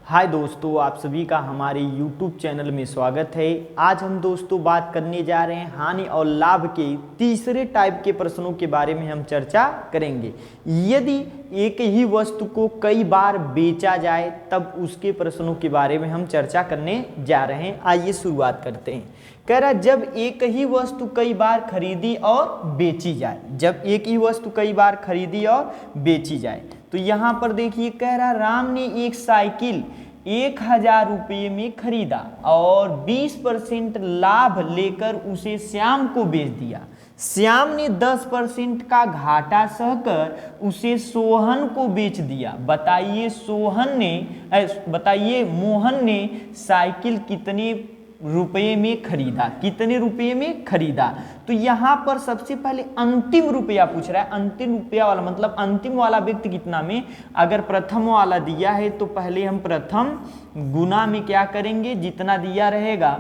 हाय दोस्तों, आप सभी का हमारे YouTube चैनल में स्वागत है। आज हम दोस्तों बात करने जा रहे हैं हानि और लाभ के तीसरे टाइप के प्रश्नों के बारे में हम चर्चा करेंगे। यदि एक ही वस्तु को कई बार बेचा जाए तब उसके प्रश्नों के बारे में हम चर्चा करने जा रहे हैं। आइए शुरुआत करते हैं। कह रहा जब एक ही वस्तु कई बार खरीदी और बेची जाए, जब एक ही वस्तु कई बार खरीदी और बेची जाए तो यहाँ पर देखिए कह रहा राम ने एक साइकिल 1000 रुपये में खरीदा और 20% लाभ लेकर उसे श्याम को बेच दिया। श्याम ने 10% का घाटा सहकर उसे सोहन को बेच दिया। बताइए मोहन ने साइकिल कितने रुपये में खरीदा, कितने रुपये में खरीदा। तो यहाँ पर सबसे पहले अंतिम रुपया पूछ रहा है। अंतिम रुपया वाला मतलब अंतिम वाला व्यक्ति कितना में, अगर प्रथम वाला दिया है तो पहले हम प्रथम गुना में क्या करेंगे, जितना दिया रहेगा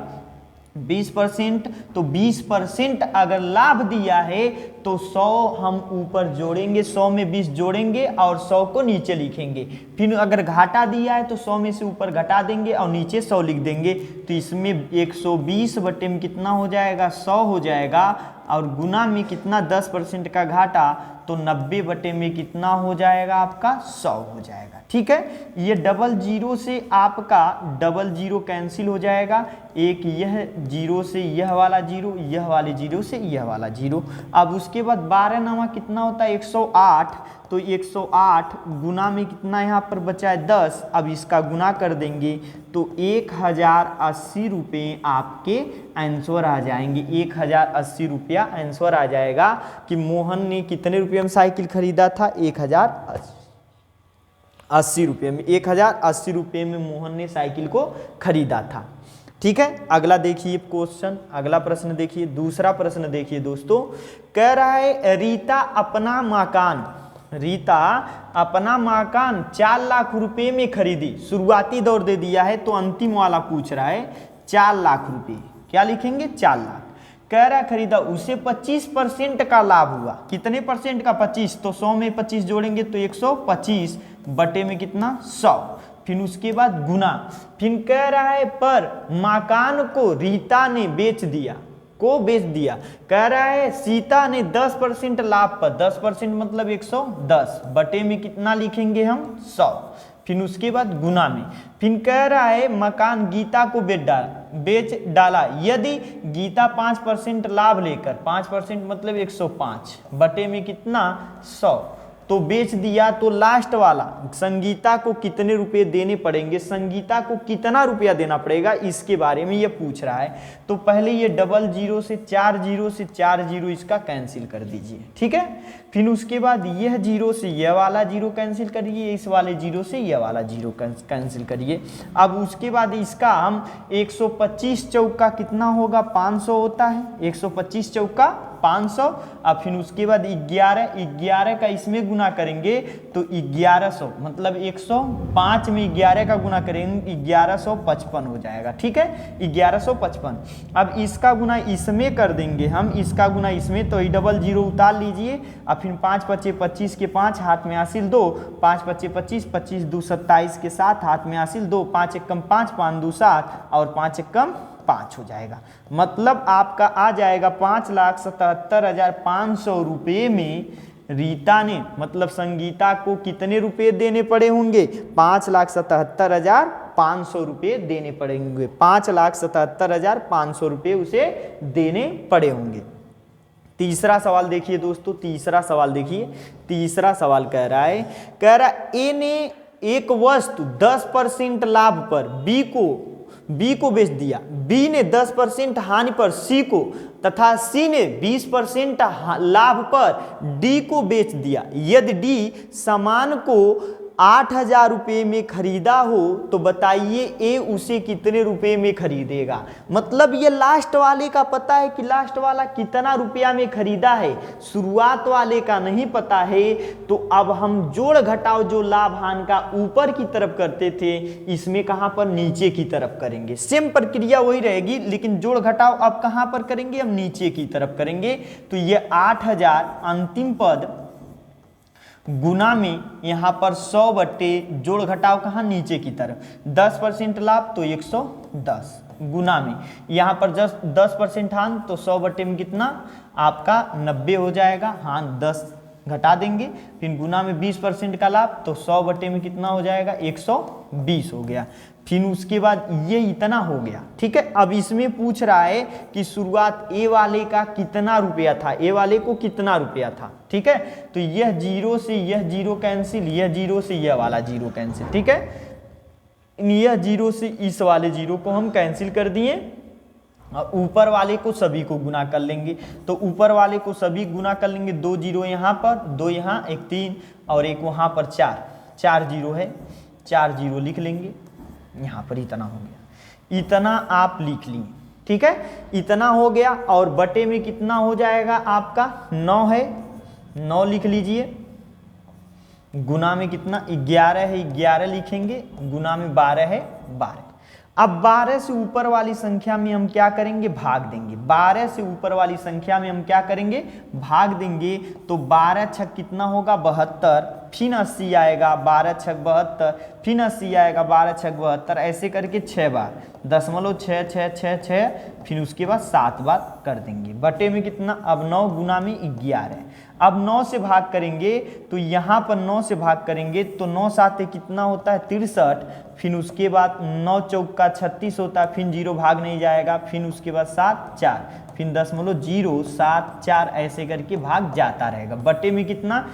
20%, तो 20% अगर लाभ दिया है तो 100 हम ऊपर जोड़ेंगे, 100 में 20 जोड़ेंगे और 100 को नीचे लिखेंगे। फिर अगर घाटा दिया है तो 100 में से ऊपर घटा देंगे और नीचे 100 लिख देंगे। तो इसमें 120 बटे में कितना हो जाएगा, 100 हो जाएगा। और गुना में कितना 10% का घाटा, तो 90 बटे में कितना हो जाएगा आपका 100 हो जाएगा। ठीक है, ये डबल जीरो से आपका डबल जीरो कैंसिल हो जाएगा। एक यह जीरो से यह वाला जीरो, यह वाले जीरो से यह वाला जीरो। अब उसके बाद 12 नवा कितना होता है 108, तो 108 गुना में कितना यहाँ पर बचा है 10। अब इसका गुना कर देंगे तो 1080 रुपये आपके आंसर आ जाएंगे। 1080 रुपया आंसर आ जाएगा कि मोहन ने कितने रुपये में साइकिल खरीदा था, 1080 रुपये में। 1080 रुपये में मोहन ने साइकिल को खरीदा था। ठीक है, अगला देखिए क्वेश्चन, अगला प्रश्न देखिए, दूसरा प्रश्न देखिए दोस्तों। कह रहा है रीता अपना मकान 4 लाख रुपए में खरीदी। शुरुआती दौर दे दिया है तो अंतिम वाला पूछ रहा है 4 लाख रुपए। क्या लिखेंगे 4 लाख। कह रहा खरीदा, उसे 25% का लाभ हुआ। कितने परसेंट का 25, तो 100 में 25 जोड़ेंगे तो 125 बटे में कितना 100। फिर उसके बाद गुना। फिर कह रहा है पर मकान को रीता ने बेच दिया, कह रहा है सीता ने 10% लाभ पर, 10% मतलब 110 बटे में कितना लिखेंगे हम 100। फिर उसके बाद गुना में। फिर कह रहा है मकान गीता को बेच डाला यदि गीता 5% लाभ लेकर, 5% मतलब 105 बटे में कितना 100, तो बेच दिया। तो लास्ट वाला संगीता को कितने रुपए देने पड़ेंगे, संगीता को कितना रुपया देना पड़ेगा, इसके बारे में ये पूछ रहा है। तो पहले ये डबल जीरो से 4 जीरो इसका कैंसिल कर दीजिए। ठीक है, फिर उसके बाद यह जीरो से यह वाला जीरो कैंसिल करिए, इस वाले जीरो से यह वाला जीरो कैंसिल करिए। अब उसके बाद इसका हम 125 चौका कितना होगा 500 होता है, 125 चौका 500। अब फिर उसके बाद 11 का इसमें गुना करेंगे तो 1100 मतलब 105 में 11 का गुना करेंगे 1155 हो जाएगा। ठीक है, 1155। अब इसका गुना इसमें कर देंगे हम, इसका गुना इसमें, तो डबल जीरो उतार लीजिए। अब फिर 5 पच्चे 25 के 5 हाथ में हासिल 2, 5 पच्चे 25, 25 2 27 के 7 हाथ में हासिल 2, 5 एकम 5, 5 2 7 और 5 एकम 5 हो जाएगा। मतलब आपका आ जाएगा 5,77,500 रुपये में रीता ने मतलब संगीता को कितने रुपए देने पड़े होंगे, 5,77,500 रुपये देने पड़ेंगे। 5,77,500 रुपये उसे देने पड़े होंगे। तीसरा सवाल देखिए दोस्तों, तीसरा सवाल कह रहा है ए ने एक वस्तु 10% लाभ पर बी को बेच दिया। बी ने 10% हानि पर सी को तथा सी ने 20% लाभ पर डी को बेच दिया। यदि डी सामान को 8,000 रुपये में खरीदा हो तो बताइए ए उसे कितने रुपए में खरीदेगा। मतलब ये लास्ट वाले का पता है कि लास्ट वाला कितना रुपया में खरीदा है, शुरुआत वाले का नहीं पता है। तो अब हम जोड़ घटाव जो लाभ हानि का ऊपर की तरफ करते थे, इसमें कहाँ पर नीचे की तरफ करेंगे। सेम प्रक्रिया वही रहेगी, लेकिन जोड़ घटाव अब कहाँ पर करेंगे, हम नीचे की तरफ करेंगे। तो ये 8,000 अंतिम पद गुना में यहाँ पर 100 बट्टे जोड़ घटाव कहाँ नीचे की तरफ 10% लाभ तो 110 गुना में यहाँ पर 10% हान तो 100 बट्टे में कितना आपका 90 हो जाएगा, हान 10 घटा देंगे, फिर गुना में 20% का लाभ तो 100 बट्टे में कितना हो जाएगा 120 हो गया। फिर उसके बाद ये इतना हो गया। ठीक है, अब इसमें पूछ रहा है कि शुरुआत ए वाले का कितना रुपया था, ए वाले को कितना रुपया था। ठीक है, तो यह जीरो से यह जीरो कैंसिल, यह जीरो से यह वाला जीरो कैंसिल। ठीक है, यह जीरो से इस वाले जीरो को हम कैंसिल कर दिए और ऊपर वाले को सभी को गुना कर लेंगे। तो ऊपर वाले को सभी गुना कर लेंगे, 2 जीरो यहाँ पर, 2 यहाँ, एक 3 और एक वहाँ पर 4 जीरो है, 4 जीरो लिख लेंगे। यहाँ पर इतना हो गया, इतना आप लिख लिए। ठीक है, इतना हो गया और बटे में कितना हो जाएगा आपका 9 है, 9 लिख लीजिए। गुना में कितना 11 है, 11 लिखेंगे, गुना में 12 है, 12। अब 12 से ऊपर वाली संख्या में हम क्या करेंगे, भाग देंगे। 12 से ऊपर वाली संख्या में हम क्या करेंगे, भाग देंगे। तो 12 छक कितना होगा 72, फिर 80 आएगा, 12 छक 72, फिर 80 आएगा, 12 छक 72, ऐसे करके 6 बार 0.66666, फिर उसके बाद 7 बार कर देंगे। बटे में कितना, अब 9 गुना में 11। अब 9 से भाग करेंगे तो यहाँ पर 9 से भाग करेंगे तो 9 साते कितना होता है 63, फिर उसके बाद 9 चौका 36 होता है, फिर 0 भाग नहीं जाएगा, फिर उसके बाद 7 4, फिर 0.07 ऐसे करके भाग जाता रहेगा। बटे में कितना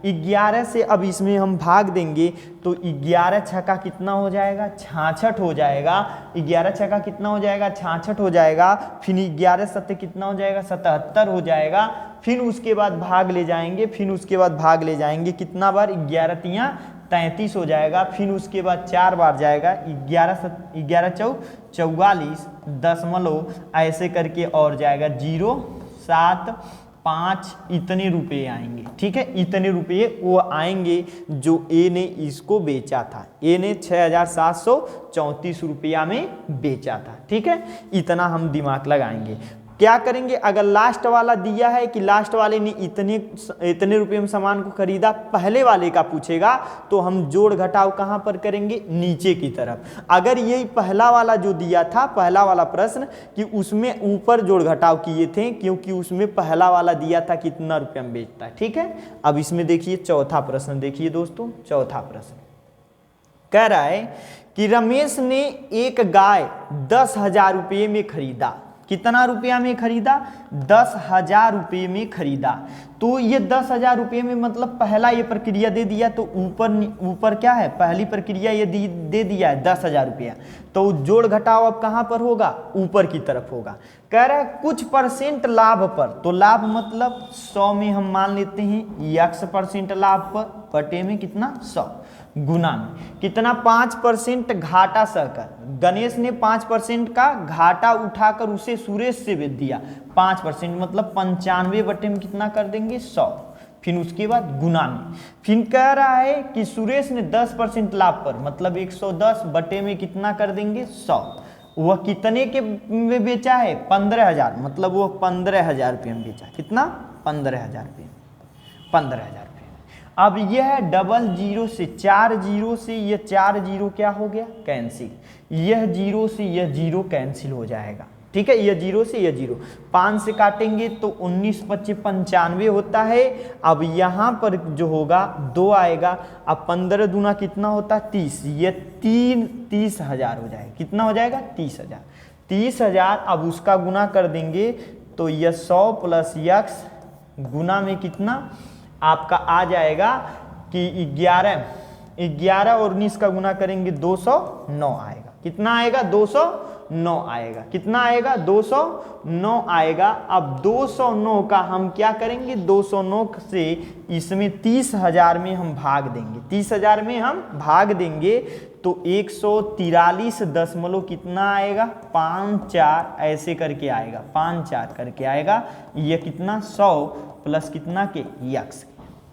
11 से अब इसमें हम भाग देंगे तो 11 छक्का कितना हो जाएगा 66 हो जाएगा। 11 छक्का कितना हो जाएगा 66 हो जाएगा। फिर 11 सत्ते कितना हो जाएगा 77 हो जाएगा। फिर उसके बाद भाग ले जाएंगे, कितना बार 11 तियाँ 33 हो जाएगा। फिर उसके बाद 4 बार जाएगा, 11 चौ 44 दशमलव ऐसे करके और जाएगा 0.75 इतने रुपए आएंगे। ठीक है, इतने रुपये वो आएंगे जो ए ने इसको बेचा था। ए ने 6,734 रुपया में बेचा था। ठीक है, इतना हम दिमाग लगाएंगे। क्या करेंगे, अगर लास्ट वाला दिया है कि लास्ट वाले ने इतने रुपये में सामान को खरीदा, पहले वाले का पूछेगा तो हम जोड़ घटाव कहाँ पर करेंगे, नीचे की तरफ। अगर यही पहला वाला जो दिया था, पहला वाला प्रश्न, कि उसमें ऊपर जोड़ घटाव किए थे, क्योंकि उसमें पहला वाला दिया था कितना रुपया में बेचता है। ठीक है, अब इसमें देखिए चौथा प्रश्न, देखिए दोस्तों चौथा प्रश्न कह रहा है कि रमेश ने एक गाय 10,000 रुपये में खरीदा। कितना रुपया में खरीदा, 10,000 रुपये में खरीदा। तो ये 10,000 रुपये में मतलब पहला ये प्रक्रिया दे दिया, तो ऊपर क्या है, पहली प्रक्रिया ये दे दिया है 10,000 रुपया। तो जोड़ घटाव अब कहाँ पर होगा, ऊपर की तरफ होगा। कह रहा है कुछ परसेंट लाभ पर, तो लाभ मतलब 100 में हम मान लेते हैं x% लाभ पर, बटे में कितना 100, गुना में कितना 5% घाटा सहकर। गणेश ने 5% का घाटा उठाकर उसे सुरेश से बेच दिया। 5% मतलब 95 बटे में कितना कर देंगे 100। फिर उसके बाद गुना में, फिर कह रहा है कि सुरेश ने 10% लाभ पर, मतलब 110 बटे में कितना कर देंगे 100। वह कितने के में बेचा है 15,000, मतलब वह 15,000 रुपये में बेचा। कितना 15,000 रुपये, 15,000 रुपये। अब यह डबल जीरो से 4 जीरो से यह 4 जीरो क्या हो गया कैंसिल, यह जीरो से यह जीरो कैंसिल हो जाएगा। ठीक है, यह जीरो से यह जीरो, 5 से काटेंगे तो 19 25 95 होता है। अब यहाँ पर जो होगा 2 आएगा। अब 15 दूना कितना होता है 30, यह 30,000 हो जाएगा। कितना हो जाएगा 30,000, 30,000। अब उसका गुना कर देंगे तो यह 100 प्लस x गुना में कितना आपका आ जाएगा कि 11 और 19 का गुना करेंगे 209 आएगा। कितना आएगा 209 आएगा। कितना आएगा 209 आएगा। अब 209 का हम क्या करेंगे, 209 से इसमें 30,000 में हम भाग देंगे, 30,000 में हम भाग देंगे तो 143 दशमलव कितना आएगा 54 ऐसे करके आएगा, 54 करके आएगा। यह कितना 100 प्लस कितना के x।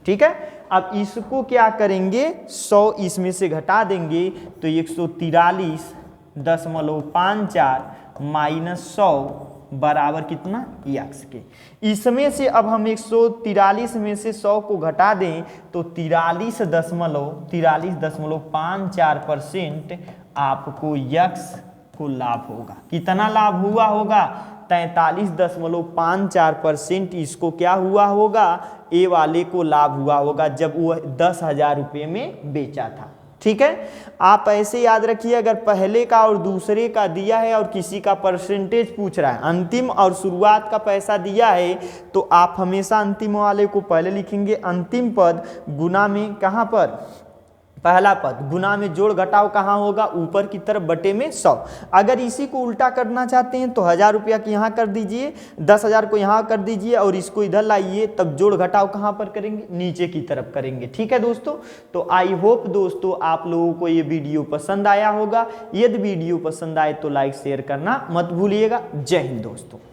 ठीक है, अब इसको क्या करेंगे 100 इसमें से घटा देंगे तो 143.54 माइनस 100 बराबर कितना यक्स के। इसमें से अब हम 143 में से 100 को घटा दें तो 43.54% आपको यक्स को लाभ होगा। कितना लाभ हुआ होगा? 43.54% इसको क्या हुआ होगा? ए वाले को लाभ हुआ होगा जब वो 10,000 रुपये में बेचा था। ठीक है, आप ऐसे याद रखिए, अगर पहले का और दूसरे का दिया है और किसी का परसेंटेज पूछ रहा है, अंतिम और शुरुआत का पैसा दिया है, तो आप हमेशा अंतिम वाले को पहले लिखेंगे, अंतिम पद गुना में, कहाँ पर? पहला पद गुना में जोड़ घटाव कहाँ होगा? ऊपर की तरफ बटे में 100। अगर इसी को उल्टा करना चाहते हैं तो 1000 रुपया की यहाँ कर दीजिए, 10,000 को यहाँ कर दीजिए और इसको इधर लाइए, तब जोड़ घटाव कहाँ पर करेंगे? नीचे की तरफ करेंगे। ठीक है दोस्तों, तो आई होप दोस्तों आप लोगों को ये वीडियो पसंद आया होगा। यदि वीडियो पसंद आए तो लाइक शेयर करना मत भूलिएगा। जय हिंद दोस्तों।